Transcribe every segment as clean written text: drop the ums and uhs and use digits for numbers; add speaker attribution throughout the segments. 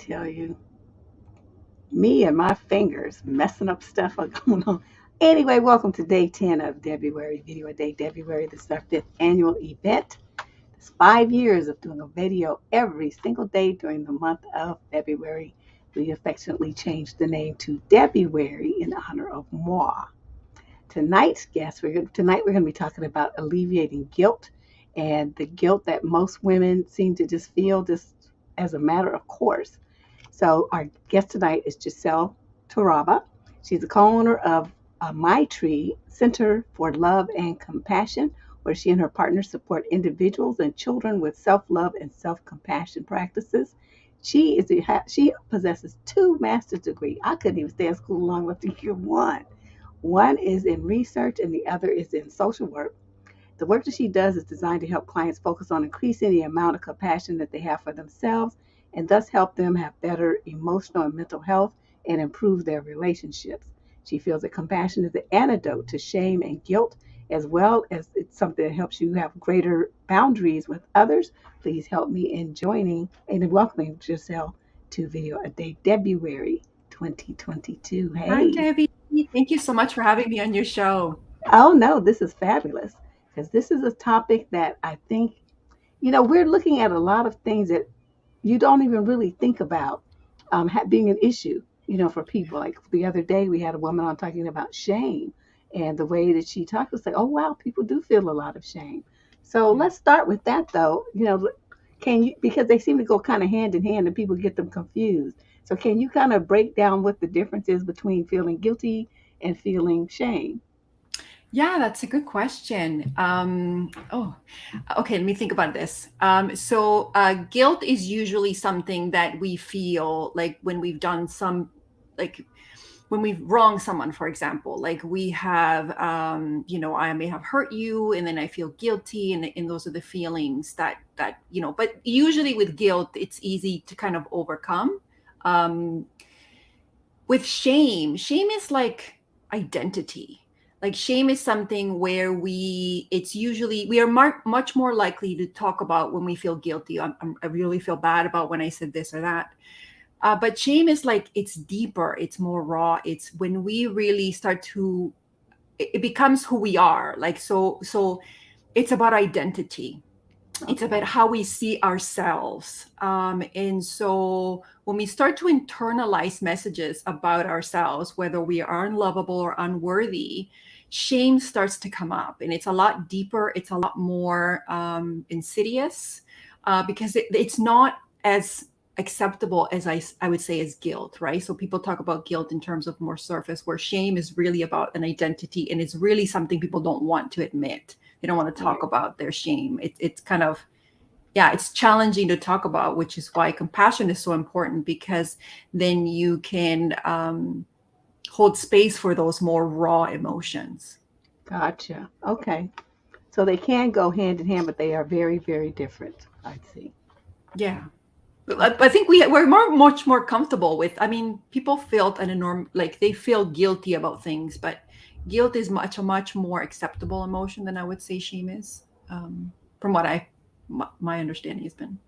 Speaker 1: tell you, me and my fingers messing up stuff are going on. Anyway, welcome to day 10 of Debruary Video a Day. Debruary, this is our fifth annual event. It's 5 years of doing a video every single day during the month of February. We affectionately changed the name to Debruary in honor of moi. Tonight's guest, tonight we're going to be talking about alleviating guilt and the guilt that most women seem to just feel just as a matter of course. So our guest tonight is Gissele Taraba. She's the co-owner of My Tree Center for Love and Compassion, where she and her partner support individuals and children with self-love and self-compassion practices. She possesses two master's degrees. I couldn't even stay in school long enough to get one. One is in research and the other is in social work. The work that she does is designed to help clients focus on increasing the amount of compassion that they have for themselves and thus help them have better emotional and mental health and improve their relationships. She feels that compassion is the antidote to shame and guilt, as well as it's something that helps you have greater boundaries with others. Please help me in joining and welcoming Gissele to Video a Day February 2022.
Speaker 2: Hi,
Speaker 1: Hey.
Speaker 2: Debbie. Thank you so much for having me on your show.
Speaker 1: Oh no, this is fabulous because this is a topic that I think, we're looking at a lot of things that you don't even really think about being an issue, for people. Like the other day, we had a woman on talking about shame, and the way that she talked was like, oh wow, people do feel a lot of shame. So
Speaker 2: Yeah.
Speaker 1: let's start with that, though. Can you, because they seem to go kind of hand in hand, and people get them confused. So can you kind of break down what the difference is between feeling guilty and feeling shame?
Speaker 2: Yeah, that's a good question. Okay, let me think about this. Guilt is usually something that we feel like when we've done like when we've wronged someone, for example. Like we have, I may have hurt you, and then I feel guilty, and those are the feelings that. But usually with guilt, it's easy to kind of overcome. Um, with shame is like identity. Like shame is something where it's usually we are much more likely to talk about when we feel guilty. I really feel bad about when I said this or that. But shame is like it's deeper, it's more raw. It's when we really start to it becomes who we are. Like so it's about identity. It's about
Speaker 1: Okay.
Speaker 2: how we see ourselves. And so when we start to internalize messages about ourselves, whether we are unlovable or unworthy, shame starts to come up. And it's a lot deeper, it's a lot more insidious because it's not as acceptable as I would say as guilt, right? So people talk about guilt in terms of more surface, where shame is really about an identity, and it's really something people don't want to admit. They don't want to talk
Speaker 1: Right.
Speaker 2: about their shame. It's kind of, yeah, it's challenging to talk about, which is why compassion is so important, because then you can hold space for those more raw emotions.
Speaker 1: Gotcha. Okay. So they can go hand in hand, but they are very, very different. I see.
Speaker 2: Yeah. I
Speaker 1: Okay.
Speaker 2: think we're much more comfortable with. I mean, people feel an enormous, like they feel guilty about things, but guilt is much more acceptable emotion than I would say shame is. From what my understanding has been.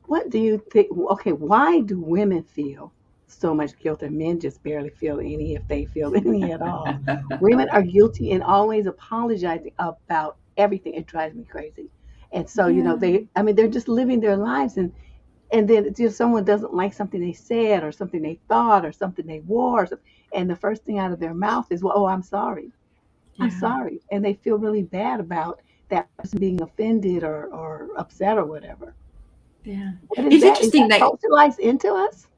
Speaker 1: What do you think? Okay, why do women feel so much guilt and men just barely feel any, if they feel any at all? Women are guilty and always apologizing about everything. It drives me crazy. And so,
Speaker 2: Yeah.
Speaker 1: they're just living their lives, and then it's just someone doesn't like something they said or something they thought or something they wore, and the first thing out of their mouth is, well, oh, I'm sorry. I'm
Speaker 2: Yeah.
Speaker 1: sorry. And they feel really bad about that person being offended or upset or whatever.
Speaker 2: Yeah.
Speaker 1: What is
Speaker 2: It's
Speaker 1: that? Is
Speaker 2: interesting
Speaker 1: that
Speaker 2: that,
Speaker 1: socialized into us?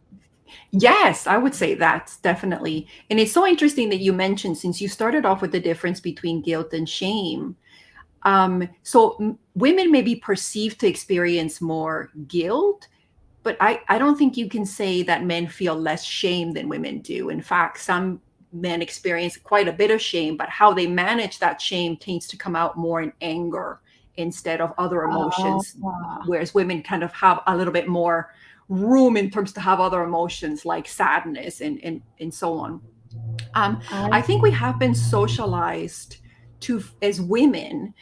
Speaker 2: yes, I would say that's definitely. And it's so interesting that you mentioned, since you started off with the difference between guilt and shame. Women may be perceived to experience more guilt, but I don't think you can say that men feel less shame than women do. In fact, some men experience quite a bit of shame, but how they manage that shame tends to come out more in anger instead of other
Speaker 1: Oh,
Speaker 2: emotions, whereas women kind of have a little bit more room in terms to have other emotions like sadness and so on.
Speaker 1: I
Speaker 2: I think we have been socialized to, as women,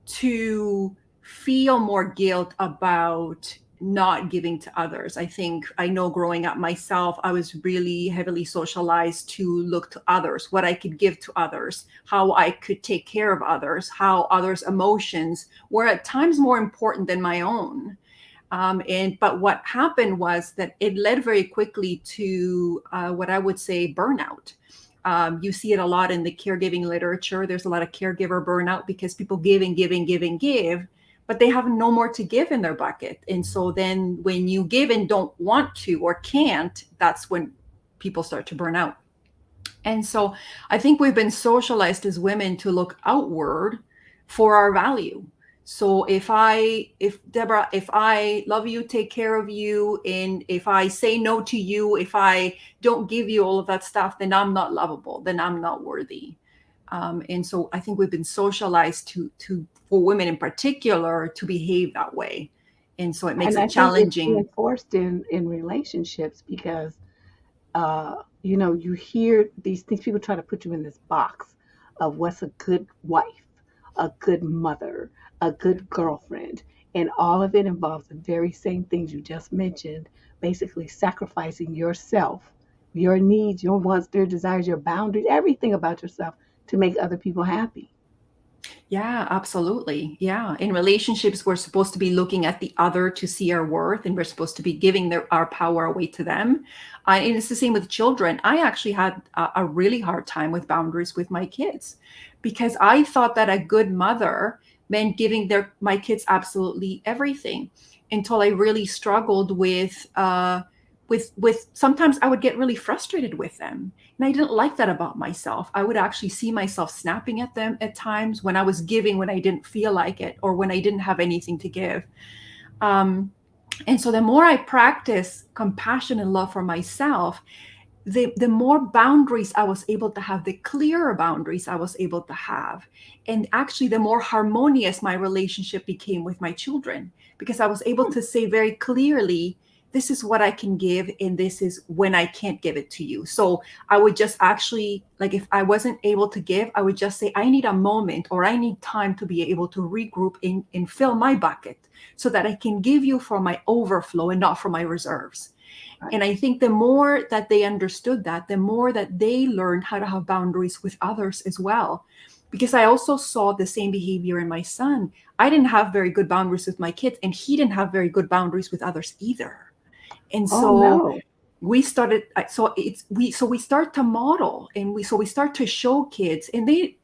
Speaker 2: to feel more guilt about not giving to others. I think I know growing up myself, I was really heavily socialized to look to others, what I could give to others, how I could take care of others, how others' emotions were at times more important than my own. But what happened was that it led very quickly to what I would say burnout. You see it a lot in the caregiving literature. There's a lot of caregiver burnout because people give and give and give and give, but they have no more to give in their bucket. And so then when you give and don't want to or can't, that's when people start to burn out. And so I think we've been socialized as women to look outward for our value. So if Deborah, if I love you, take care of you, and if I say no to you, if I don't give you all of that stuff, then I'm not lovable, then I'm not worthy. And so I think we've been socialized to for women in particular to behave that way. And so it makes
Speaker 1: And I
Speaker 2: it
Speaker 1: think it's
Speaker 2: challenging.
Speaker 1: reinforced in relationships because you hear these things. People try to put you in this box of what's a good wife, a good mother, a good girlfriend, and all of it involves the very same things you just mentioned. Basically, sacrificing yourself, your needs, your wants, your desires, your boundaries, everything about yourself to make other people happy.
Speaker 2: Yeah, absolutely. Yeah. In relationships, we're supposed to be looking at the other to see our worth, and we're supposed to be giving our power away to them. And it's the same with children. I actually had a really hard time with boundaries with my kids because I thought that a good mother meant giving my kids absolutely everything until I really struggled with sometimes I would get really frustrated with them. And I didn't like that about myself. I would actually see myself snapping at them at times when I was giving when I didn't feel like it or when I didn't have anything to give. Um, and so the more I practice compassion and love for myself, the more boundaries I was able to have, the clearer boundaries I was able to have. And actually, the more harmonious my relationship became with my children, because I was able to say very clearly, this is what I can give, and this is when I can't give it to you. So I would just actually, like, if I wasn't able to give, I would just say, I need a moment or I need time to be able to regroup and fill my bucket so that I can give you for my overflow and not for my reserves.
Speaker 1: Right.
Speaker 2: And I think the more that they understood that, the more that they learned how to have boundaries with others as well. Because I also saw the same behavior in my son. I didn't have very good boundaries with my kids, and he didn't have very good boundaries with others either. And
Speaker 1: Oh
Speaker 2: so
Speaker 1: no.
Speaker 2: we started, so we start to model, and we start to show kids, and they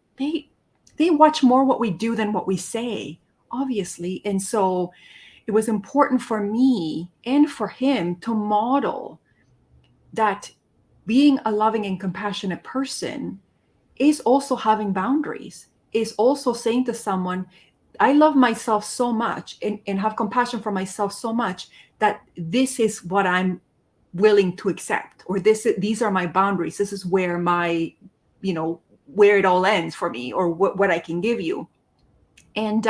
Speaker 2: watch more what we do than what we say, obviously. And so it was important for me and for him to model that being a loving and compassionate person is also having boundaries, is also saying to someone, I love myself so much and have compassion for myself so much that this is what I'm willing to accept, or these are my boundaries. This is where where it all ends for me, or what I can give you. And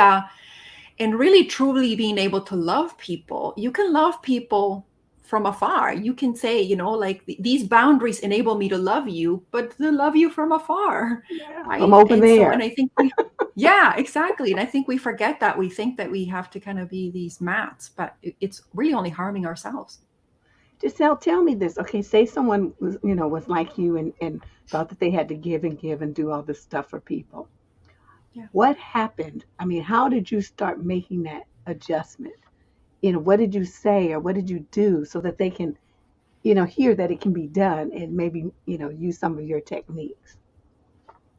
Speaker 2: and really truly being able to love people, you can love people from afar. You can say, like, these boundaries enable me to love you, but to love you from afar.
Speaker 1: Yeah, from
Speaker 2: Right.
Speaker 1: over
Speaker 2: And
Speaker 1: there.
Speaker 2: I think yeah, exactly. And I think we forget that. We think that we have to kind of be these mats, but it's really only harming ourselves.
Speaker 1: Giselle, tell me this. Okay, say someone was like you and thought that they had to give and do all this stuff for people.
Speaker 2: Yeah.
Speaker 1: What happened? I mean, how did you start making that adjustment? What did you say or what did you do so that they can, hear that it can be done and maybe, use some of your techniques?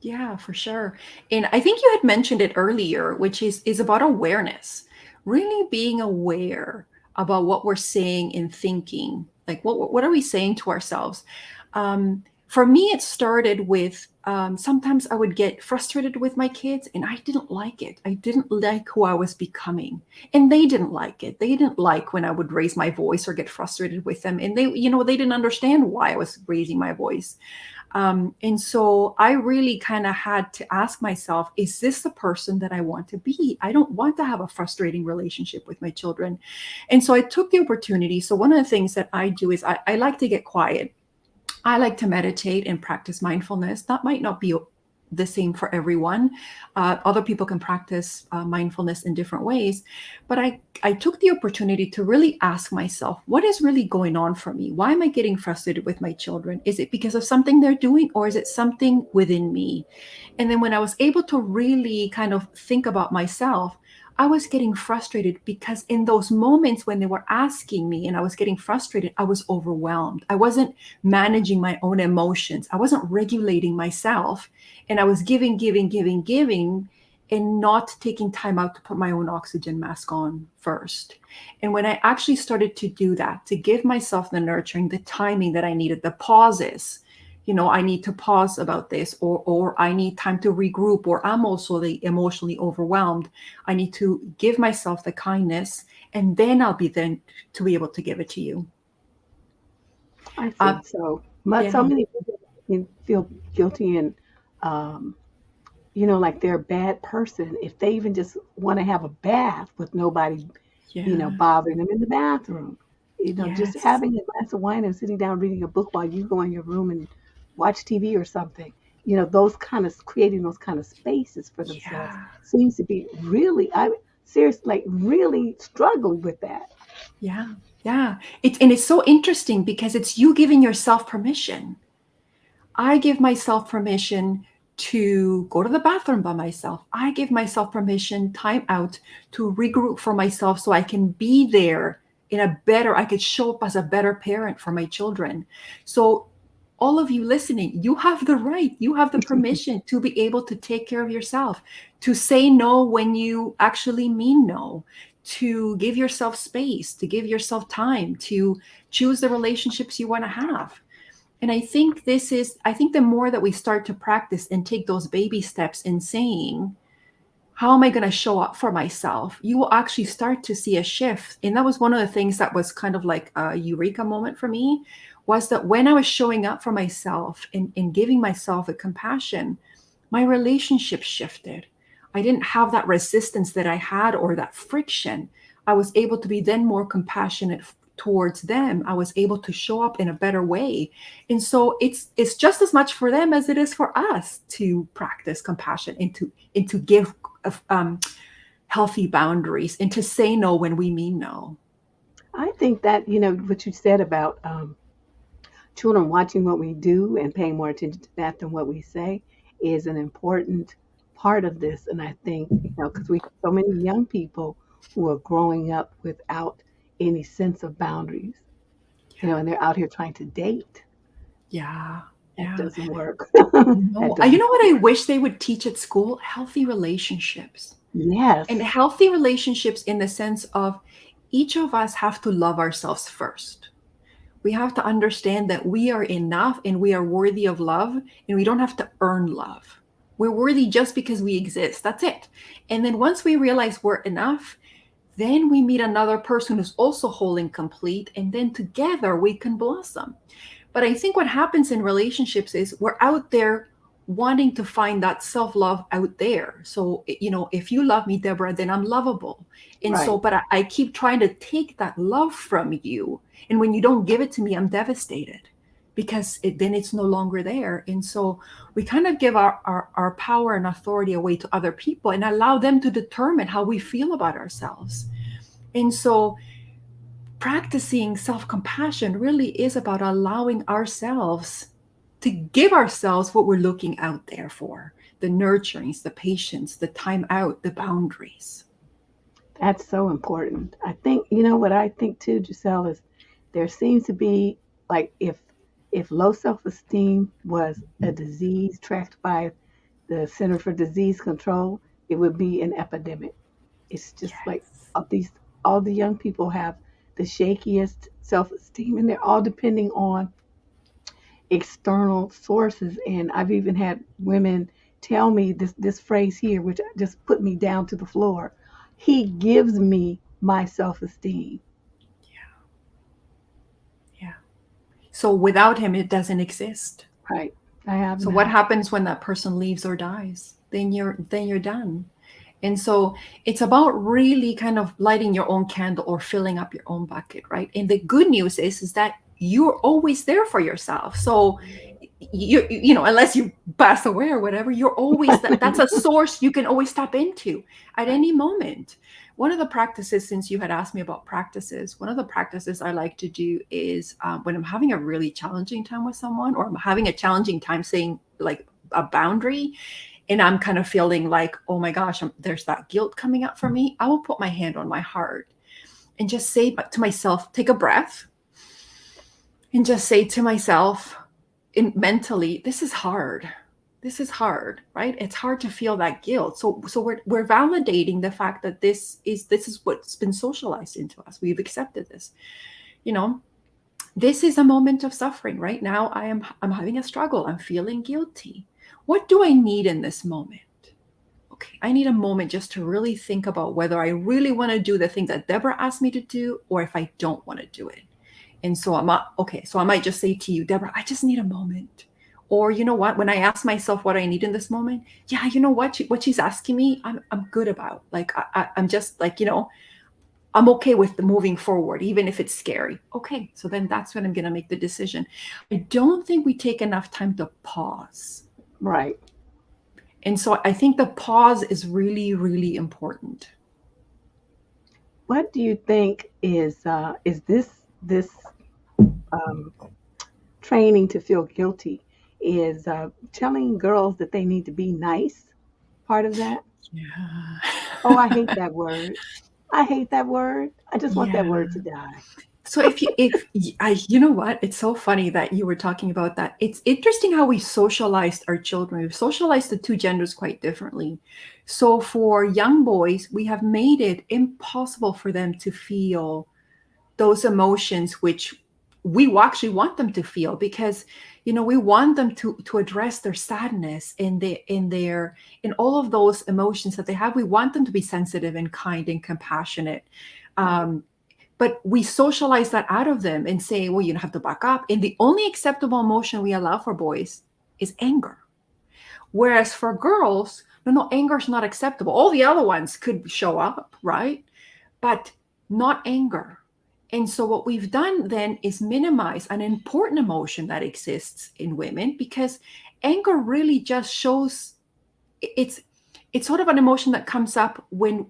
Speaker 2: Yeah, for sure. And I think you had mentioned it earlier, which is about awareness. Really being aware about what we're saying and thinking. Like, what are we saying to ourselves? For me, it started with sometimes I would get frustrated with my kids, and I didn't like it. I didn't like who I was becoming, and they didn't like it. They didn't like when I would raise my voice or get frustrated with them, and they didn't understand why I was raising my voice. And so I really kind of had to ask myself, is this the person that I want to be? I don't want to have a frustrating relationship with my children. And so I took the opportunity. So one of the things that I do is I like to get quiet. I like to meditate and practice mindfulness. That might not be the same for everyone. Other people can practice mindfulness in different ways. But I took the opportunity to really ask myself, what is really going on for me? Why am I getting frustrated with my children? Is it because of something they're doing, or is it something within me? And then when I was able to really kind of think about myself, I was getting frustrated because in those moments when they were asking me and I was getting frustrated, I was overwhelmed. I wasn't managing my own emotions. I wasn't regulating myself. And I was giving, giving, giving, giving, and not taking time out to put my own oxygen mask on first. And when I actually started to do that, to give myself the nurturing, the timing that I needed, the pauses, I need to pause about this, or I need time to regroup, or I'm also emotionally overwhelmed. I need to give myself the kindness, and then I'll be then to be able to give it to you.
Speaker 1: I
Speaker 2: Uh,
Speaker 1: think so. So
Speaker 2: yeah,
Speaker 1: many people feel guilty and, um, like they're a bad person if they even just want to have a bath with nobody,
Speaker 2: yeah,
Speaker 1: bothering them in the bathroom. Just
Speaker 2: yes,
Speaker 1: having a glass of wine and sitting down reading a book while you go in your room and watch TV or something. Those kind of creating those kind of spaces for themselves
Speaker 2: yeah,
Speaker 1: seems to be really, I seriously, like really struggle with that.
Speaker 2: yeah, yeah. It's so interesting because it's you giving yourself permission. I give myself permission to go to the bathroom by myself. I give myself permission, time out, to regroup for myself so I can be there I could show up as a better parent for my children. So, all of you listening, you have the right, you have the permission to be able to take care of yourself, to say no when you actually mean no, to give yourself space, to give yourself time, to choose the relationships you want to have. And I think the more that we start to practice and take those baby steps in saying, how am I going to show up for myself? You will actually start to see a shift. And that was one of the things that was kind of like a eureka moment for me, was that when I was showing up for myself and giving myself a compassion, my relationship shifted. I didn't have that resistance that I had or that friction. I was able to be then more compassionate towards them. I was able to show up in a better way. And so it's just as much for them as it is for us to practice compassion and to give um, healthy boundaries and to say no when we mean no.
Speaker 1: I think that, what you said about children watching what we do and paying more attention to that than what we say is an important part of this. And I think, because we have so many young people who are growing up without any sense of boundaries, and they're out here trying to date.
Speaker 2: Yeah.
Speaker 1: That
Speaker 2: Yeah.
Speaker 1: doesn't work. That
Speaker 2: No, you
Speaker 1: doesn't.
Speaker 2: know what I wish they would teach at school? Healthy relationships. And
Speaker 1: Yes,
Speaker 2: healthy relationships in the sense of each of us have to love ourselves first. We have to understand that we are enough and we are worthy of love, and we don't have to earn love. We're worthy just because we exist. That's it. And then once we realize we're enough, then we meet another person who's also whole and complete, and then together we can blossom. But I think what happens in relationships is we're out there wanting to find that self love out there. So, if you love me, Deborah, then I'm lovable. And so,
Speaker 1: right.
Speaker 2: but I keep trying to take that love from you. And when you don't give it to me, I'm devastated because then it's no longer there. And so we kind of give our power and authority away to other people and allow them to determine how we feel about ourselves. And so practicing self compassion really is about allowing ourselves to give ourselves what we're looking out there for, the nurturings, the patience, the time out, the boundaries.
Speaker 1: That's so important. I think, what I think too, Giselle, is there seems to be like if low self-esteem was a disease tracked by the Center for Disease Control, it would be an epidemic. It's just like
Speaker 2: Yes.
Speaker 1: all the young people have the shakiest self-esteem, and they're all depending on external sources. And I've even had women tell me this phrase here, which just put me down to the floor. He gives me my self-esteem.
Speaker 2: Yeah. So without him, it doesn't exist.
Speaker 1: Right. I have
Speaker 2: So what
Speaker 1: not.
Speaker 2: happens when that person leaves or dies? Then you're done. And so it's about really kind of lighting your own candle or filling up your own bucket, right? And the good news is that you're always there for yourself. So unless you pass away or whatever, you're always that's a source you can always tap into at
Speaker 1: Right.
Speaker 2: any moment. One of the practices, since you had asked me about practices, one of the practices I like to do is when I'm having a really challenging time with someone, or I'm having a challenging time saying like a boundary, and I'm kind of feeling like, oh my gosh, there's that guilt coming up for me, I will put my hand on my heart and just say to myself, take a breath, and just say to myself, mentally, this is hard. This is hard, right? It's hard to feel that guilt. So we're validating the fact that this is what's been socialized into us. We've accepted this. You know, this is a moment of suffering. Right now, I'm having a struggle. I'm feeling guilty. What do I need in this moment? Okay, I need a moment just to really think about whether I really want to do the thing that Deborah asked me to do, or if I don't want to do it. And so so I might just say to you, Deborah, I just need a moment. Or you know what, when I ask myself what I need in this moment, yeah, you know what she's asking me, I'm good about. Like I'm just like, I'm okay with the moving forward, even if it's scary. Okay, so then that's when I'm gonna make the decision. I don't think we take enough time to pause.
Speaker 1: Right.
Speaker 2: And so I think the pause is really, really important.
Speaker 1: What do you think is this um, training to feel guilty is telling girls that they need to be nice part of that?
Speaker 2: Yeah.
Speaker 1: Oh, I hate that word. I hate that word. I just want that
Speaker 2: Yeah.
Speaker 1: word to die.
Speaker 2: So you know what? It's so funny that you were talking about that. It's interesting how we socialized our children. We've socialized the two genders quite differently. So for young boys, we have made it impossible for them to feel those emotions which we actually want them to feel, because we want them to address their sadness in all of those emotions that they have. We want them to be sensitive and kind and compassionate.
Speaker 1: Right.
Speaker 2: um, but we socialize that out of them and say, well, you have to back up. And the only acceptable emotion we allow for boys is anger. Whereas for girls, no, anger is not acceptable. All the other ones could show up, right? But not anger. And so what we've done then is minimize an important emotion that exists in women, because anger really just shows it's it's sort of an emotion that comes up when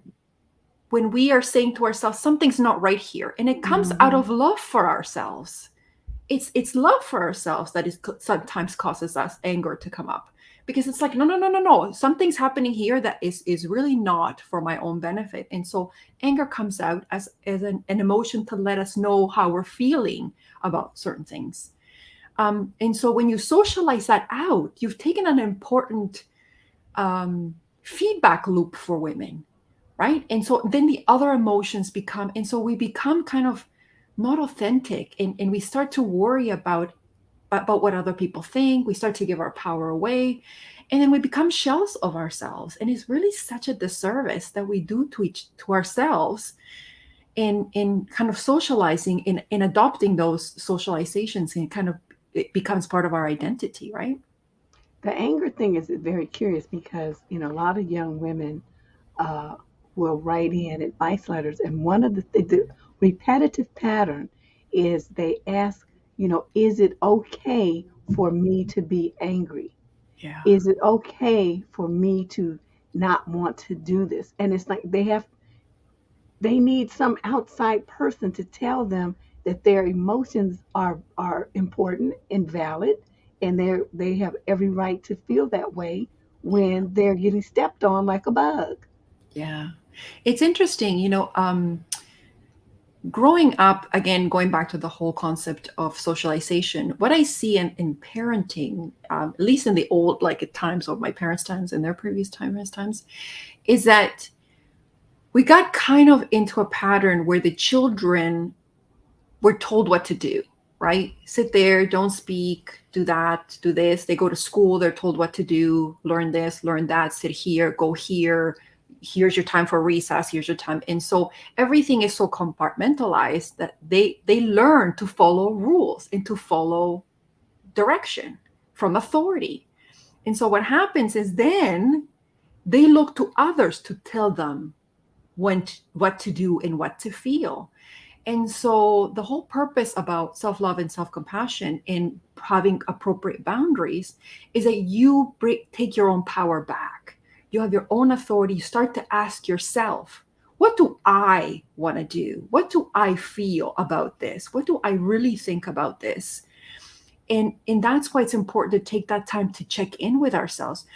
Speaker 2: we are saying to ourselves something's not right here, and it comes out
Speaker 1: Hmm.
Speaker 2: of love for ourselves. It's love for ourselves that is sometimes causes us anger to come up, because it's like, no, no, no, no, no, something's happening here that is really not for my own benefit. And so anger comes out as an emotion to let us know how we're feeling about certain things. And so when you socialize that out, you've taken an important feedback loop for women, right? And so then the other emotions become, and so we become kind of not authentic, and we start to worry about what other people think. We start to give our power away, and then we become shells of ourselves. And it's really such a disservice that we do to ourselves in kind of socializing, in adopting those socializations, and kind of it becomes part of our identity, right?
Speaker 1: The anger thing is very curious because a lot of young women uh, will write in advice letters, and one of the repetitive pattern is they ask, is it okay for me to be angry?
Speaker 2: Yeah.
Speaker 1: Is it okay for me to not want to do this? And it's like they need some outside person to tell them that their emotions are important and valid, and they have every right to feel that way when they're getting stepped on like a bug.
Speaker 2: Yeah. It's interesting, growing up, again, going back to the whole concept of socialization, what I see in parenting, at least in the old, like at times of my parents' times and their previous times, is that we got kind of into a pattern where the children were told what to do, right? Sit there, don't speak, do that, do this. They go to school, they're told what to do, learn this, learn that, sit here, go here. Here's your time for recess, here's your time. And so everything is so compartmentalized that they learn to follow rules and to follow direction from authority. And so what happens is then they look to others to tell them what to do and what to feel. And so the whole purpose about self-love and self-compassion and having appropriate boundaries is that you take your own power back. You have your own authority. You start to ask yourself, what do I want to do? What do I feel about this? What do I really think about this? And that's why it's important to take that time to check in with ourselves.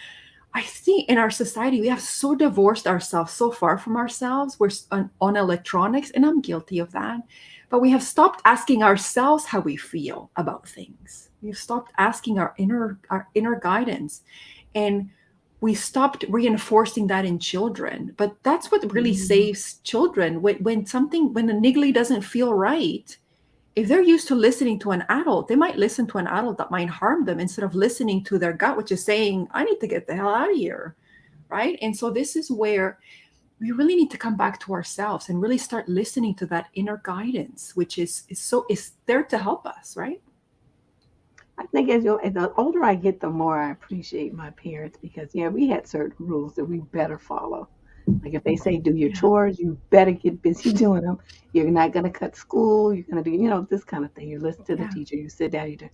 Speaker 2: I think in our society, we have so divorced ourselves, so far from ourselves. We're on electronics, and I'm guilty of that. But we have stopped asking ourselves how we feel about things. We've stopped asking our inner guidance, and we stopped reinforcing that in children. But that's what really
Speaker 1: Mhm.
Speaker 2: saves children when the niggly doesn't feel right. If they're used to listening to an adult, they might listen to an adult that might harm them instead of listening to their gut, which is saying, I need to get the hell out of here. Right. And so this is where we really need to come back to ourselves and really start listening to that inner guidance, which is there to help us. Right.
Speaker 1: I think as the older I get, the more I appreciate my parents because yeah, we had certain rules that we better follow. Like if they say do your
Speaker 2: Yeah.
Speaker 1: chores, you better get busy doing them. You're not gonna cut school. You're gonna do this kind of thing. You listen to the
Speaker 2: Yeah.
Speaker 1: teacher. You sit down. You do.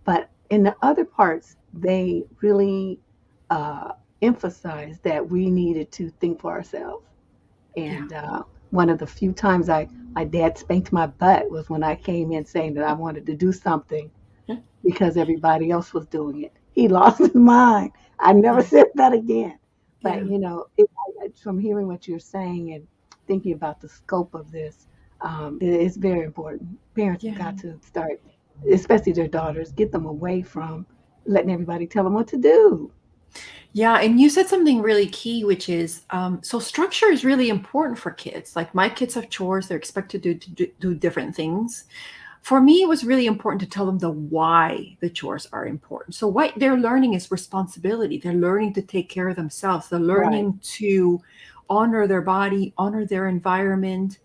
Speaker 1: But in the other parts, they really uh, emphasized that we needed to think for ourselves.
Speaker 2: Yeah.
Speaker 1: And one of the few times my dad spanked my butt was when I came in saying that I wanted to do something
Speaker 2: Yeah.
Speaker 1: because everybody else was doing it. He lost his mind. I never
Speaker 2: Yeah.
Speaker 1: said that again. But
Speaker 2: Yeah.
Speaker 1: from hearing what you're saying and thinking about the scope of this, it's very important. Parents have
Speaker 2: Yeah.
Speaker 1: got to start, especially their daughters, get them away from letting everybody tell them what to do.
Speaker 2: Yeah, and you said something really key, which is so structure is really important for kids. Like my kids have chores; they're expected to do different things. For me, it was really important to tell them the why the chores are important. So what they're learning is responsibility. They're learning to take care of themselves. They're
Speaker 1: Right.
Speaker 2: learning to honor their body, honor their environment.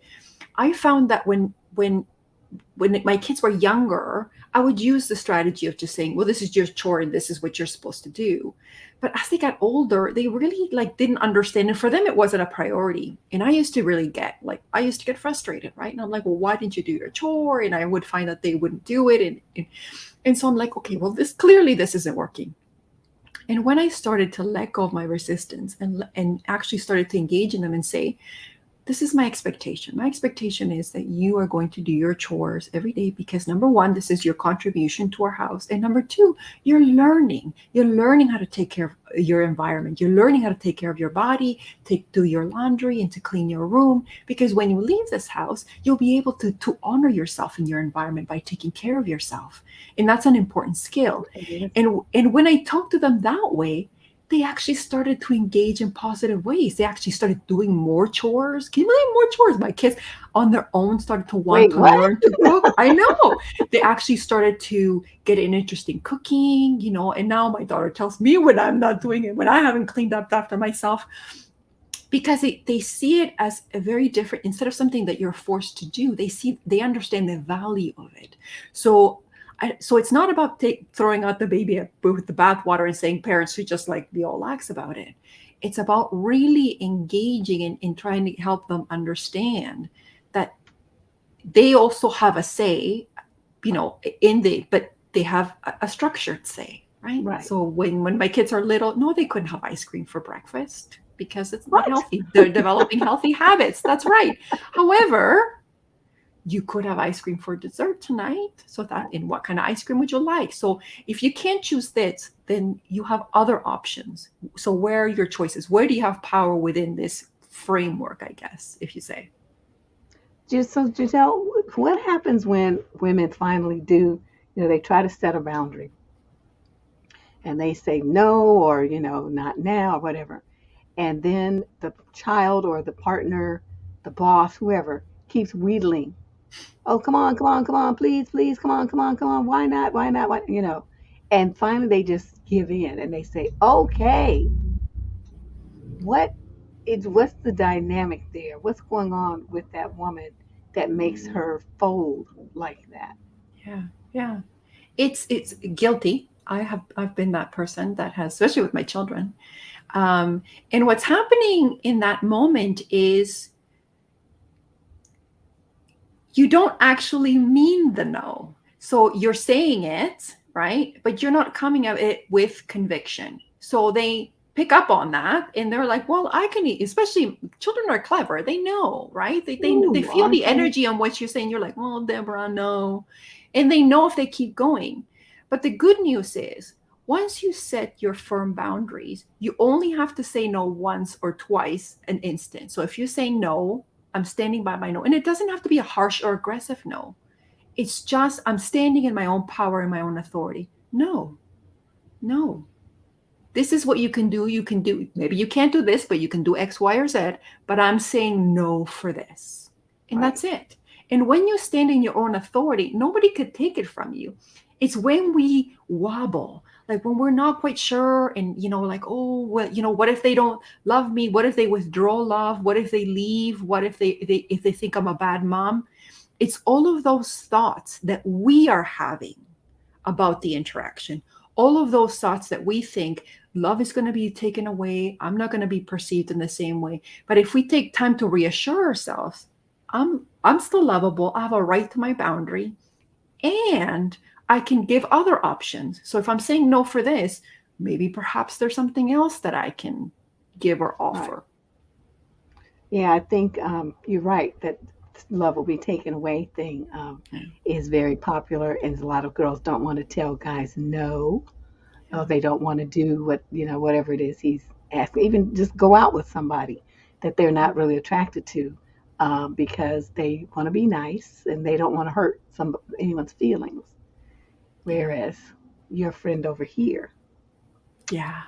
Speaker 2: I found that when my kids were younger, I would use the strategy of just saying, well, this is your chore and this is what you're supposed to do. But as they got older, they really like didn't understand. And for them, it wasn't a priority. And I used to get frustrated, right? And I'm like, well, why didn't you do your chore? And I would find that they wouldn't do it. And so I'm like, okay, well, this isn't working. And when I started to let go of my resistance and actually started to engage in them and say, this is my expectation. My expectation is that you are going to do your chores every day because number one, this is your contribution to our house. And number two, you're learning. You're learning how to take care of your environment. You're learning how to take care of your body, do your laundry, and to clean your room. Because when you leave this house, you'll be able to honor yourself in your environment by taking care of yourself. And that's an important skill.
Speaker 1: It is.
Speaker 2: And when I talk to them that way, they actually started to engage in positive ways. They actually started doing more chores. Can you believe more chores? My kids on their own started to want
Speaker 1: Wait,
Speaker 2: to
Speaker 1: what?
Speaker 2: learn to cook. I know. They actually started to get an interest in cooking, and now my daughter tells me when I'm not doing it, when I haven't cleaned up after myself, because they see it as a very different, instead of something that you're forced to do, they understand the value of it. So it's not about throwing out the baby with the bathwater and saying parents should just like be all lax about it. It's about really engaging in trying to help them understand that they also have a say, but they have a structured say, right?
Speaker 1: Right.
Speaker 2: So when my kids are little, no, they couldn't have ice cream for breakfast because it's not
Speaker 1: What?
Speaker 2: healthy. They're developing healthy habits. That's right. However, you could have ice cream for dessert tonight. So that, and what kind of ice cream would you like? So if you can't choose this, then you have other options. So where are your choices? Where do you have power within this framework, I guess, if you say?
Speaker 1: So, Giselle, what happens when women finally do, they try to set a boundary and they say no or, not now or whatever. And then the child or the partner, the boss, whoever, keeps wheedling. Oh, come on, come on, come on, please, please, come on, come on, come on. Why not? Why not? Why? And finally they just give in and they say, okay, what what's the dynamic there? What's going on with that woman that makes her fold like that?
Speaker 2: Yeah, yeah. It's guilty. I've been that person that has, especially with my children. And what's happening in that moment is you don't actually mean the no. So you're saying it, right? But you're not coming at it with conviction. So they pick up on that and they're like, well, I can eat, especially children are clever. They know, right? They
Speaker 1: Ooh,
Speaker 2: feel
Speaker 1: aren't
Speaker 2: the
Speaker 1: they?
Speaker 2: energy on what you're saying. You're like, well, Deborah, no. And they know if they keep going. But the good news is, once you set your firm boundaries, you only have to say no once or twice an instant. So if you say no, I'm standing by my no. And it doesn't have to be a harsh or aggressive no. It's just I'm standing in my own power and my own authority. No, no. This is what you can do. You can do, maybe you can't do this, but you can do X, Y, or Z. But I'm saying no for this. And
Speaker 1: Right.
Speaker 2: that's it. And when you stand in your own authority, nobody could take it from you. It's when we wobble, like when we're not quite sure, and like, oh, well, what if they don't love me? What if they withdraw love? What if they leave? What if they think I'm a bad mom? It's all of those thoughts that we are having about the interaction. All of those thoughts that we think love is going to be taken away. I'm not going to be perceived in the same way. But if we take time to reassure ourselves, I'm still lovable. I have a right to my boundary, and I can give other options. So if I'm saying no for this, maybe perhaps there's something else that I can give or
Speaker 1: Right.
Speaker 2: offer.
Speaker 1: Yeah, I think you're right that love will be taken away thing
Speaker 2: Yeah.
Speaker 1: is very popular, and a lot of girls don't want to tell guys no.
Speaker 2: Yeah.
Speaker 1: They don't want to do whatever it is he's asking. Even just go out with somebody that they're not really attracted to, because they want to be nice and they don't want to hurt anyone's feelings.
Speaker 2: Yeah.
Speaker 1: Whereas your friend over here
Speaker 2: Yeah.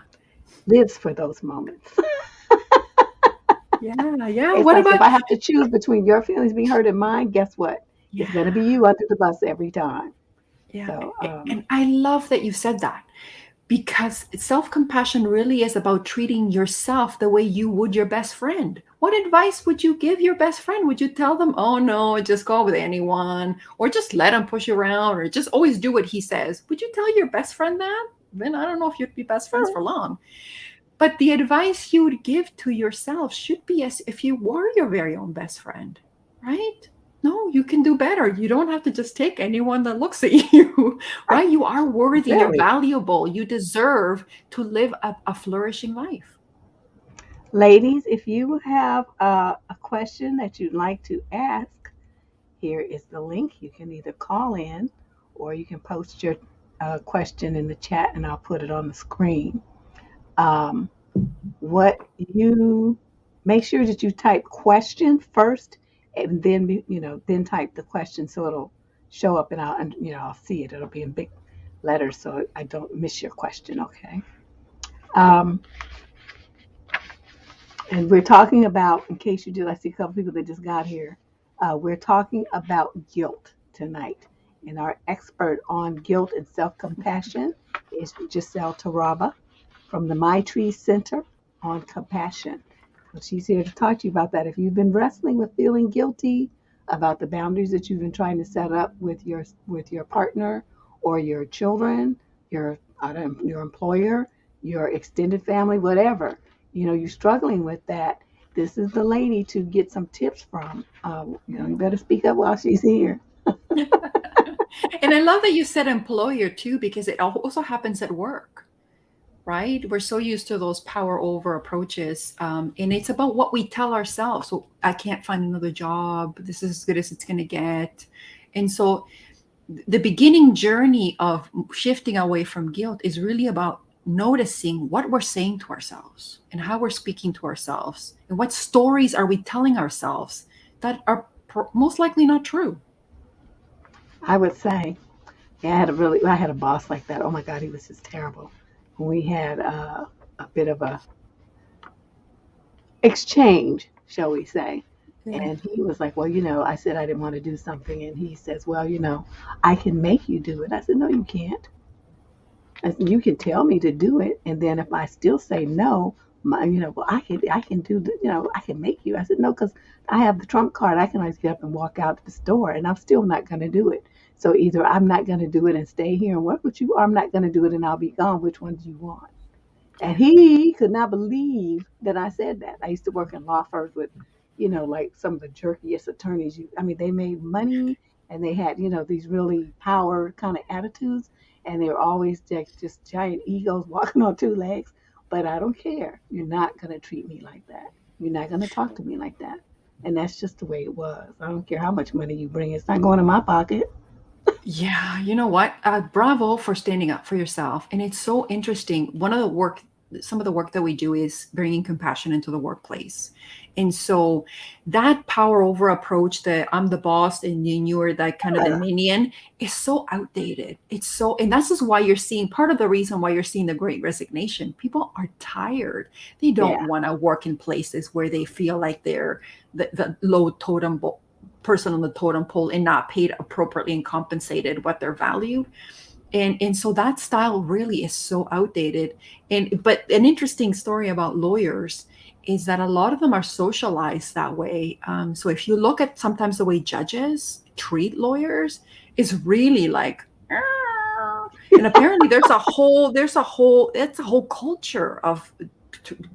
Speaker 1: lives for those moments.
Speaker 2: Yeah. Yeah.
Speaker 1: It's
Speaker 2: What
Speaker 1: like if
Speaker 2: about
Speaker 1: I have to choose between your feelings being hurt and mine, guess what? It's
Speaker 2: yeah.
Speaker 1: going to be you under the bus every time.
Speaker 2: Yeah.
Speaker 1: So,
Speaker 2: And I love that you said that, because self compassion really is about treating yourself the way you would your best friend. What advice would you give your best friend? Would you tell them, oh no, just go with anyone, or just let him push you around, or just always do what he says? Would you tell your best friend that? Then I don't know if you'd be best friends
Speaker 1: sure.
Speaker 2: for long. But the advice you would give to yourself should be as if you were your very own best friend, right? No, you can do better. You don't have to just take anyone that looks at you, right? You are worthy, you're
Speaker 1: Really.
Speaker 2: valuable, you deserve to live a flourishing life.
Speaker 1: Ladies, if you have a question that you'd like to ask, here is the link. You can either call in or you can post your question in the chat and I'll put it on the screen. Um, what you make sure that you type question first and then then type the question so it'll show up and I'll see it. It'll be in big letters so I don't miss your question. Okay. Um, and we're talking about, in case you did, I see a couple people that just got here. We're talking about guilt tonight. And our expert on guilt and self compassion is Gissele Taraba from the My Tree Center on Compassion. So she's here to talk to you about that. If you've been wrestling with feeling guilty about the boundaries that you've been trying to set up with your partner or your children, your employer, your extended family, whatever, you're struggling with that. This is the lady to get some tips from. You better speak up while she's here.
Speaker 2: And I love that you said employer too, because it also happens at work, right? We're so used to those power over approaches. And it's about what we tell ourselves. So I can't find another job. This is as good as it's going to get. And so the beginning journey of shifting away from guilt is really about noticing what we're saying to ourselves and how we're speaking to ourselves and what stories are we telling ourselves that are most likely not true.
Speaker 1: I would say, yeah, I had a boss like that. Oh my God, he was just terrible. We had a bit of a exchange, shall we say.
Speaker 2: Yeah.
Speaker 1: And he was like, well, I said I didn't want to do something. And he says, well, I can make you do it. I said, no, you can't. I said, you can tell me to do it. And then if I still say no, well, I can do I can make you. I said, no, because I have the trump card. I can always get up and walk out to the store and I'm still not going to do it. So either I'm not going to do it and stay here and work with you, or I'm not going to do it and I'll be gone. Which one do you want? And
Speaker 2: Yeah.
Speaker 1: he could not believe that I said that. I used to work in law firms with, like some of the jerkiest attorneys. I mean, they made money and they had, these really power kind of attitudes, and they were always just giant egos walking on two legs. But I don't care. You're not going to treat me like that. You're not going to talk to me like that. And that's just the way it was. I don't care how much money you bring, it's not going in my pocket.
Speaker 2: Yeah, you know what? Bravo for standing up for yourself. And it's so interesting. Some of the work that we do is bringing compassion into the workplace. And so that power over approach, that I'm the boss and you're that kind of the minion, is so outdated. And that's just why you're seeing part of the reason why you're seeing the great resignation. People are tired. They don't
Speaker 1: Yeah.
Speaker 2: want to work in places where they feel like they're the low person on the totem pole and not paid appropriately and compensated what they're valued. And so that style really is so outdated. But an interesting story about lawyers is that a lot of them are socialized that way. So if you look at sometimes the way judges treat lawyers, is really like, "Arr." And apparently it's a whole culture of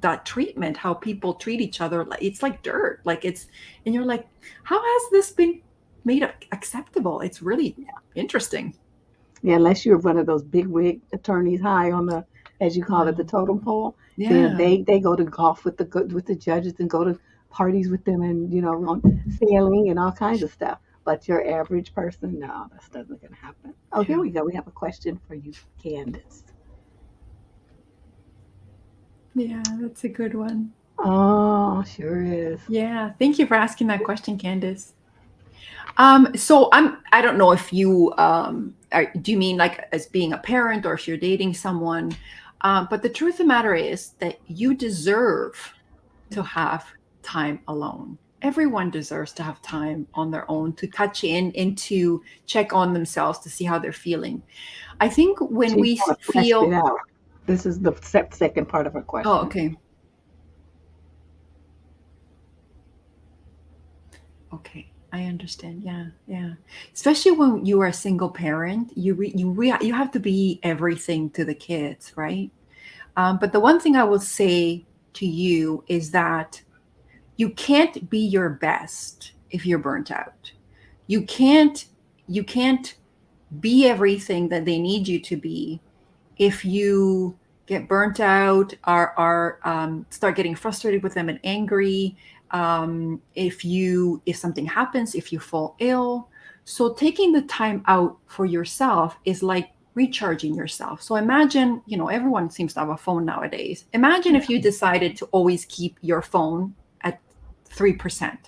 Speaker 2: that treatment, how people treat each other. Like it's like dirt, and you're like, how has this been made acceptable? It's really interesting.
Speaker 1: Yeah, unless you're one of those big wig attorneys high on the, as you call it, the
Speaker 2: Wow.
Speaker 1: totem pole, then
Speaker 2: Yeah.
Speaker 1: they go to golf with the judges and go to parties with them and on sailing and all kinds of stuff. But your average person, no, that's doesn't gonna happen. Oh, here
Speaker 2: Yeah.
Speaker 1: we go. We have a question for you, Candace.
Speaker 2: Yeah, that's a good one.
Speaker 1: Oh, sure is.
Speaker 2: Yeah. Thank you for asking that question, Candace. So I don't know if do you mean like as being a parent or if you're dating someone? But the truth of the matter is that you deserve to have time alone. Everyone deserves to have time on their own to touch in and to check on themselves to see how they're feeling. I think when
Speaker 1: She
Speaker 2: we
Speaker 1: kind of fleshed it
Speaker 2: feel,
Speaker 1: out. This is the second part of her
Speaker 2: oh,
Speaker 1: question.
Speaker 2: okay. Okay, I understand. Yeah, yeah. Especially when you are a single parent, you have to be everything to the kids, right? But the one thing I will say to you is that you can't be your best if you're burnt out. You can't you can't be everything that they need you to be if you get burnt out, are start getting frustrated with them and angry, if something happens, if you fall ill. So taking the time out for yourself is like recharging yourself. So imagine, everyone seems to have a phone nowadays. Imagine
Speaker 1: Yeah.
Speaker 2: if you decided to always keep your phone at 3%.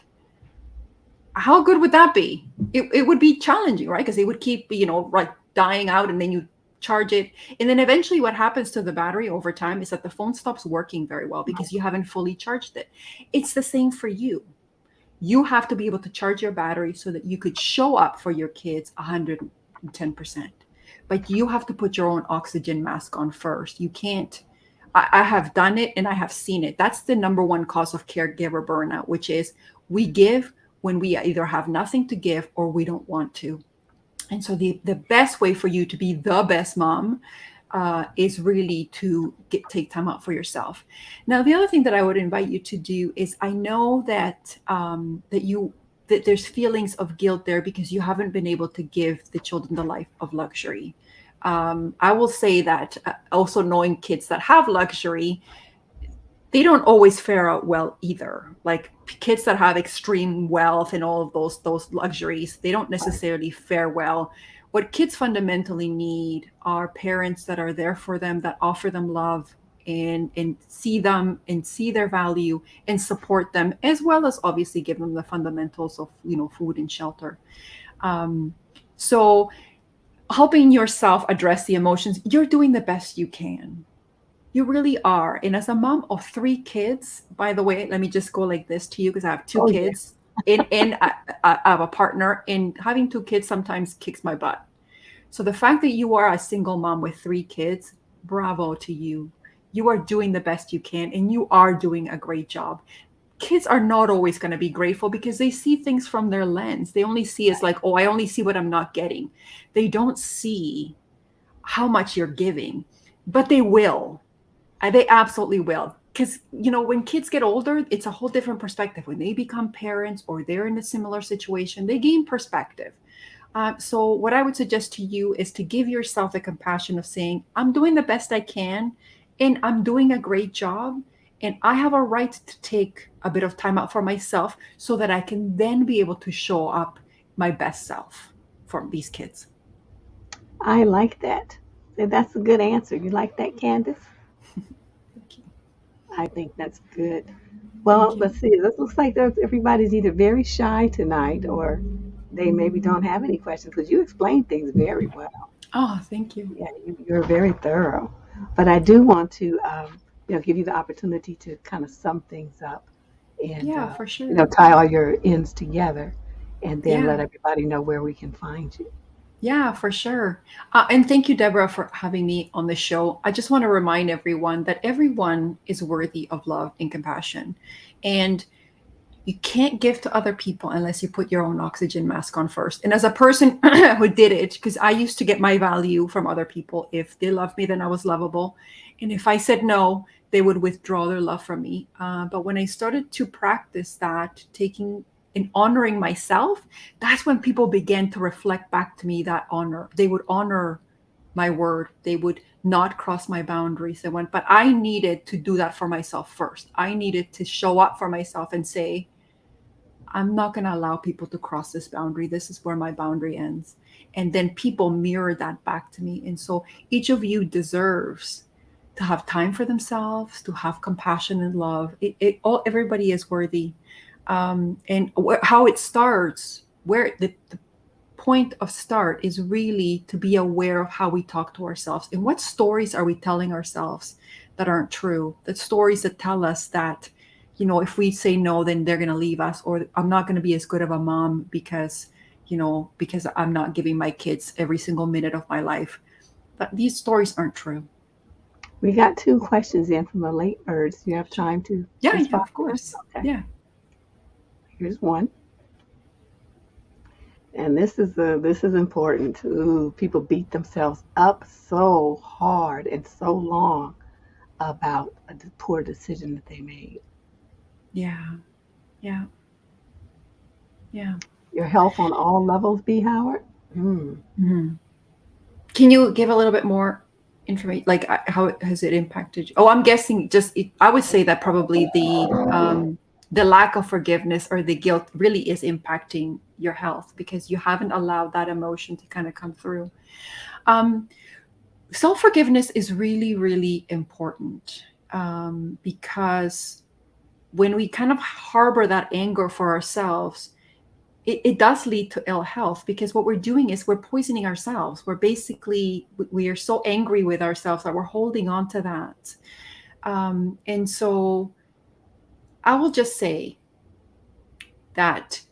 Speaker 2: How good would that be? It would be challenging, right? Because it would keep, like dying out, and then you charge it. And then eventually what happens to the battery over time is that the phone stops working very well because you haven't fully charged it. It's the same for you. You have to be able to charge your battery so that you could show up for your kids 110%. But you have to put your own oxygen mask on first. You can't. I have done it and I have seen it. That's the number one cause of caregiver burnout, which is we give when we either have nothing to give or we don't want to. And so the best way for you to be the best mom is really to take time out for yourself. Now, the other thing that I would invite you to do is, I know that that there's feelings of guilt there because you haven't been able to give the children the life of luxury. I will say that also knowing kids that have luxury, they don't always fare out well either. Like kids that have extreme wealth and all of those luxuries, they don't necessarily fare well. What kids fundamentally need are parents that are there for them, that offer them love and see them and see their value and support them, as well as obviously give them the fundamentals of food and shelter. So helping yourself address the emotions, you're doing the best you can. You really are. And as a mom of three kids, by the way, let me just go like this to you because I have two
Speaker 1: Oh yeah.
Speaker 2: kids and I have a partner, and having two kids sometimes kicks my butt. So the fact that you are a single mom with three kids, bravo to you. You are doing the best you can and you are doing a great job. Kids are not always going to be grateful because they see things from their lens. They only see as like, oh, I only see what I'm not getting. They don't see how much you're giving, but they will. They absolutely will. because when kids get older, it's a whole different perspective. When they become parents or they're in a similar situation, they gain perspective. So what I would suggest to you is to give yourself the compassion of saying, I'm doing the best I can, and I'm doing a great job, and I have a right to take a bit of time out for myself so that I can then be able to show up my best self for these kids.
Speaker 1: I like that. That's a good answer. You like that, Candace?
Speaker 2: Thank you.
Speaker 1: I think that's good.
Speaker 2: Thank
Speaker 1: Well,
Speaker 2: you.
Speaker 1: let's see. This looks like everybody's either very shy tonight or they maybe don't have any questions because you explain things very well.
Speaker 2: Oh, thank you.
Speaker 1: Yeah, you're very thorough. But I do want to, give you the opportunity to kind of sum things up and,
Speaker 2: Yeah, for sure.
Speaker 1: tie all your ends together and then
Speaker 2: Yeah.
Speaker 1: let everybody know where we can find you.
Speaker 2: Yeah, for sure. And thank you, Deborah, for having me on the show. I just want to remind everyone that everyone is worthy of love and compassion. And you can't give to other people unless you put your own oxygen mask on first. And as a person who did it, because I used to get my value from other people. If they loved me, then I was lovable. And if I said no, they would withdraw their love from me. But when I started to practice that, taking and honoring myself, that's when people began to reflect back to me that honor. They would honor my word. They would not cross my boundaries. They went, but I needed to do that for myself first. I needed to show up for myself and say, I'm not going to allow people to cross this boundary. This is where my boundary ends. And then people mirror that back to me. And so each of you deserves to have time for themselves, to have compassion and love. Everybody is worthy. And how it starts, where the point of start is really to be aware of how we talk to ourselves and what stories are we telling ourselves that aren't true. The stories that tell us that, if we say no, then they're going to leave us, or I'm not going to be as good of a mom because I'm not giving my kids every single minute of my life. But these stories aren't true.
Speaker 1: We got two questions in from the late birds. Do you have time to
Speaker 2: Yeah, yeah,
Speaker 1: respond
Speaker 2: of
Speaker 1: to them?
Speaker 2: course.
Speaker 1: Okay,
Speaker 2: Yeah.
Speaker 1: here's one. And this is important. Ooh, people beat themselves up so hard and so long about a poor decision that they made.
Speaker 2: Yeah. Yeah. Yeah.
Speaker 1: Your health on all levels, B. Howard? Hmm.
Speaker 2: Mhm. Can you give a little bit more information, like how has it impacted you? Oh, I'm guessing I would say that probably the lack of forgiveness or the guilt really is impacting your health because you haven't allowed that emotion to kind of come through. Um, Self-forgiveness is really, really important, because when we kind of harbor that anger for ourselves, it does lead to ill health because what we're doing is we're poisoning ourselves. We are so angry with ourselves that we're holding on to that. And so I will just say that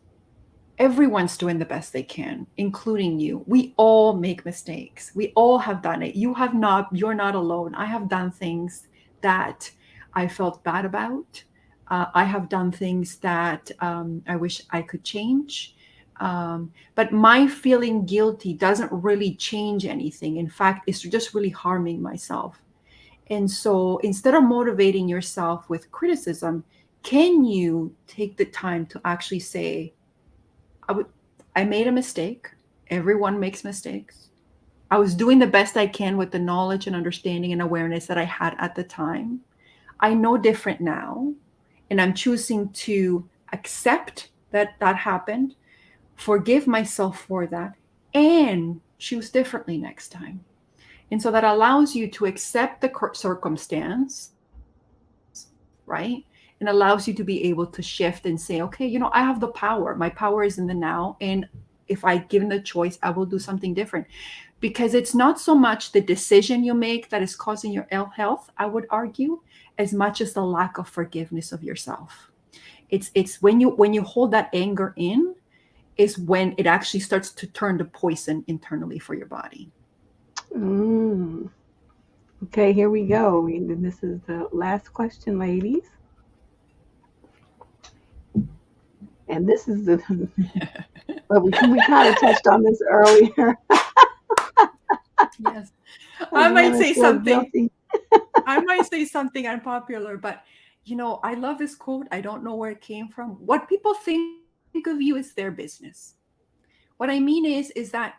Speaker 2: everyone's doing the best they can, including you. We all make mistakes. We all have done it. You're not alone. I have done things that I felt bad about. I have done things that I wish I could change. But my feeling guilty doesn't really change anything. In fact, it's just really harming myself. And so instead of motivating yourself with criticism, can you take the time to actually say, I would, I made a mistake. Everyone makes mistakes. I was doing the best I can with the knowledge and understanding and awareness that I had at the time. I know different now, and I'm choosing to accept that that happened, forgive myself for that, and choose differently next time. And so that allows you to accept the circumstance, right? And allows you to be able to shift and say, okay, I have the power. My power is in the now. And if I given the choice, I will do something different. Because it's not so much the decision you make that is causing your ill health, I would argue, as much as the lack of forgiveness of yourself. It's when you hold that anger in, is when it actually starts to turn to poison internally for your body.
Speaker 1: Mm. Okay, here we go. And this is the last question, ladies. And this is the, well, we kind of touched on this earlier.
Speaker 2: Yes.
Speaker 1: A
Speaker 2: I might
Speaker 1: woman
Speaker 2: say
Speaker 1: feels
Speaker 2: something.
Speaker 1: guilty.
Speaker 2: I might say something unpopular, but I love this quote. I don't know where it came from. What people think of you is their business. What I mean is that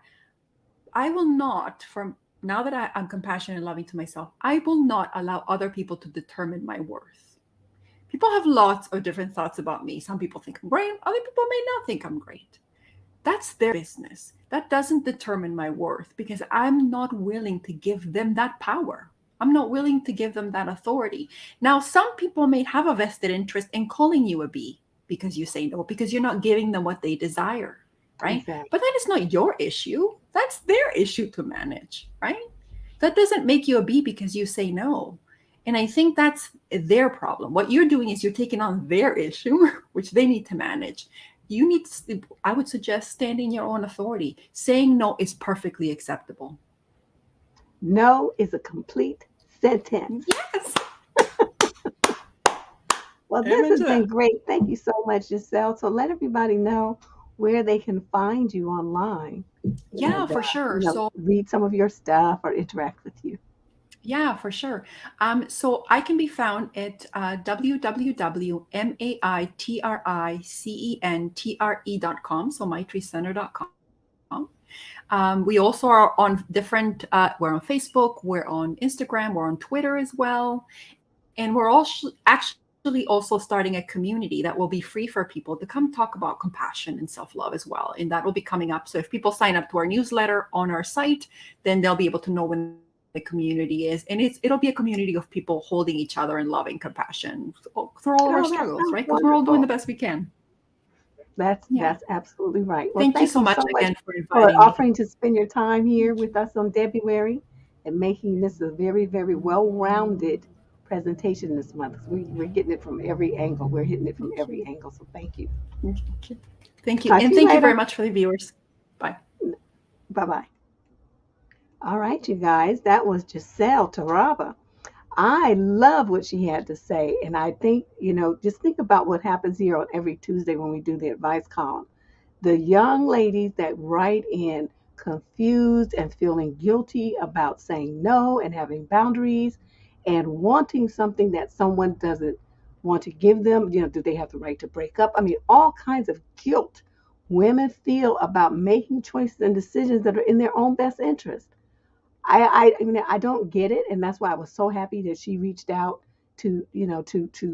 Speaker 2: I will not, from now that I'm compassionate and loving to myself, I will not allow other people to determine my worth. People have lots of different thoughts about me. Some people think I'm great, other people may not think I'm great. That's their business. That doesn't determine my worth because I'm not willing to give them that power. I'm not willing to give them that authority. Now, some people may have a vested interest in calling you a B because you say no, because you're not giving them what they desire, right? But
Speaker 1: Exactly.
Speaker 2: that is not your issue. That's their issue to manage, right? That doesn't make you a B because you say no. And I think that's their problem. What you're doing is you're taking on their issue, which they need to manage. You need to, I would suggest standing your own authority. Saying no is perfectly acceptable.
Speaker 1: No is a complete sentence.
Speaker 2: Yes.
Speaker 1: Well, this
Speaker 2: Amen
Speaker 1: has
Speaker 2: to
Speaker 1: been
Speaker 2: that.
Speaker 1: great. Thank you so much, Gissele. So let everybody know where they can find you online
Speaker 2: Yeah,
Speaker 1: and,
Speaker 2: for sure. So,
Speaker 1: read some of your stuff or interact with you.
Speaker 2: yeah, for sure. So I can be found at www.maitricentre.com, so maitrecenter.com. We also are on different, we're on Facebook, we're on Instagram, we're on Twitter as well. And we're all actually also starting a community that will be free for people to come talk about compassion and self love as well. And that will be coming up. So if people sign up to our newsletter on our site, then they'll be able to know when the community is. And it'll be a community of people holding each other and loving compassion through all of our struggles, right?
Speaker 1: Oh,
Speaker 2: Because
Speaker 1: that
Speaker 2: we're all
Speaker 1: sounds
Speaker 2: doing the best we
Speaker 1: wonderful.
Speaker 2: can. Yeah.
Speaker 1: That's absolutely right. Well,
Speaker 2: Thank you
Speaker 1: thank
Speaker 2: so
Speaker 1: you
Speaker 2: much
Speaker 1: so
Speaker 2: again
Speaker 1: much
Speaker 2: for inviting
Speaker 1: for
Speaker 2: me.
Speaker 1: offering to spend your time here with us on February and making this a very, very well-rounded presentation this month. We're getting it from every angle. We're hitting it from
Speaker 2: Thank
Speaker 1: every
Speaker 2: you.
Speaker 1: angle. So thank you.
Speaker 2: Thank you.
Speaker 1: Talk
Speaker 2: And
Speaker 1: to you
Speaker 2: thank you very
Speaker 1: later.
Speaker 2: much for the viewers. Bye.
Speaker 1: Bye bye. All right, you guys. That was Gissele Taraba. I love what she had to say. And I think, just think about what happens here on every Tuesday when we do the advice column. The young ladies that write in confused and feeling guilty about saying no and having boundaries and wanting something that someone doesn't want to give them. Do they have the right to break up? I mean, all kinds of guilt women feel about making choices and decisions that are in their own best interest. I don't get it, and that's why I was so happy that she reached out to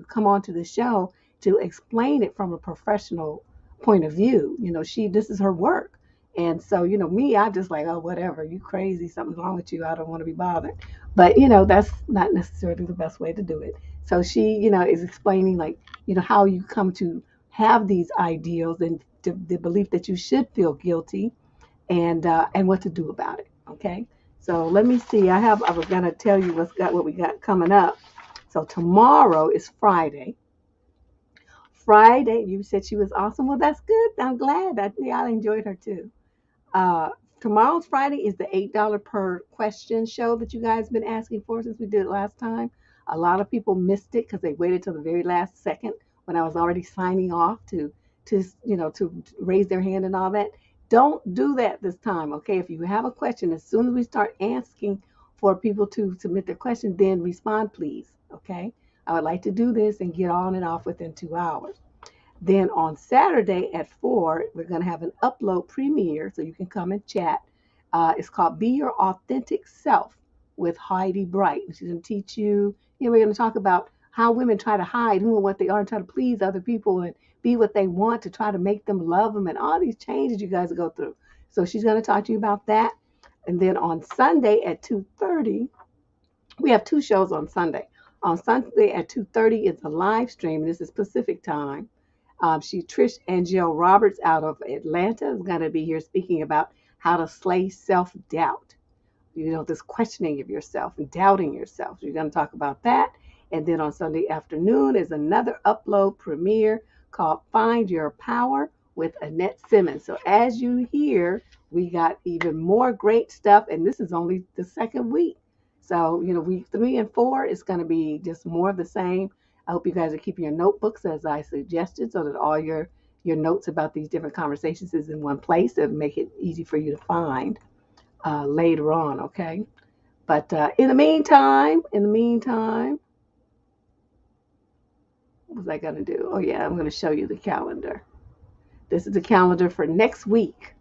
Speaker 1: come on to the show to explain it from a professional point of view. She this is her work, and so me, I'm just like, oh, whatever, you crazy, something's wrong with you, I don't want to be bothered. But that's not necessarily the best way to do it. So she is explaining, like, how you come to have these ideals and the belief that you should feel guilty and what to do about it. Okay, so let me see. I was gonna tell you what we got coming up. So tomorrow is Friday. Friday, you said she was awesome. Well, that's good. I'm glad. Yeah, I enjoyed her too. Uh, Tomorrow's Friday is the $8 per question show that you guys been asking for since we did it last time. A lot of people missed it because they waited till the very last second when I was already signing off to raise their hand and all that. Don't do that this time, okay? If you have a question, as soon as we start asking for people to submit their question, then respond, please, okay? I would like to do this and get on and off within 2 hours. Then on Saturday at 4, we're going to have an upload premiere so you can come and chat. It's called Be Your Authentic Self with Heidi Bright. She's going to teach you, we're going to talk about how women try to hide who and what they are and try to please other people and be what they want to try to make them love them and all these changes you guys go through. So she's going to talk to you about that. And then on Sunday at 2:30, we have two shows on Sunday. On Sunday at 2:30 is a live stream. This is Pacific time. Trish Angel Roberts out of Atlanta is going to be here speaking about how to slay self-doubt. This questioning of yourself and doubting yourself. So you're going to talk about that. And then on Sunday afternoon is another upload premiere called Find Your Power with Annette Simmons. So as you hear, we got even more great stuff, and this is only the second week. So, week 3 and 4 is going to be just more of the same. I hope you guys are keeping your notebooks as I suggested so that all your notes about these different conversations is in one place. It'll make it easy for you to find later on, okay? But in the meantime, what was I going to do? Oh, yeah, I'm going to show you the calendar. This is the calendar for next week,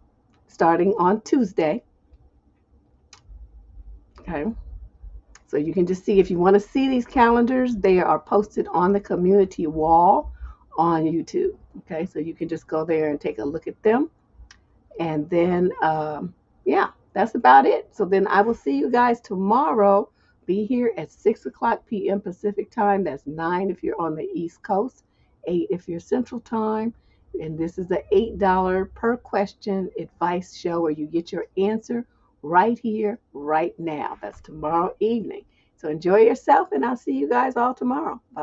Speaker 1: starting on Tuesday. Okay. So you can just see, if you want to see these calendars, they are posted on the community wall on YouTube. Okay. So you can just go there and take a look at them. And then, yeah, that's about it. So then I will see you guys tomorrow. Be here at 6 o'clock p.m. Pacific time. That's 9 if you're on the East Coast, 8 if you're Central time. And this is the $8 per question advice show where you get your answer right here, right now. That's tomorrow evening. So enjoy yourself, and I'll see you guys all tomorrow. Bye.